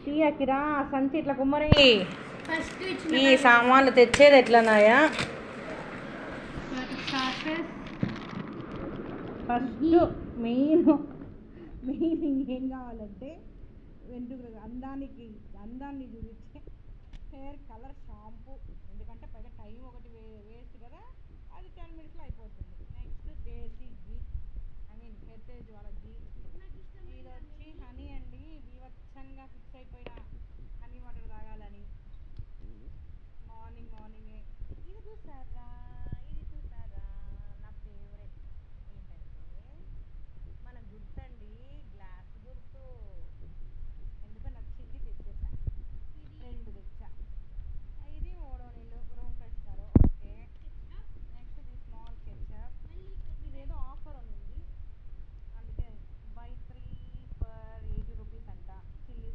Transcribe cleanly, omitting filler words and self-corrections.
తీయకిరా సంచి ఇట్లా కుమ్మరి. ఈ సామాన్లు తెచ్చేది ఎట్లన్నాయా? ఫస్ట్ మెయిన్ ఏం కావాలంటే వెంట్రుకలు అందాన్ని చూపించే హెయిర్ కలర్ షాంపూ. ఎందుకంటే పైగా టైం ఒకటి వేస్ట్ కదా, అది 10 minutesలో అయిపోతుంది. నెక్స్ట్ దేశీ ఘీ, హెరిటేజ్ వాళ్ళ ఘీ. ఇది వచ్చి హనీ అండి. బీవచ్చంగా ఫిక్స్ అయిపోయిన హనీ వాటర్ తాగాలని మార్నింగే. ఇది చూసారా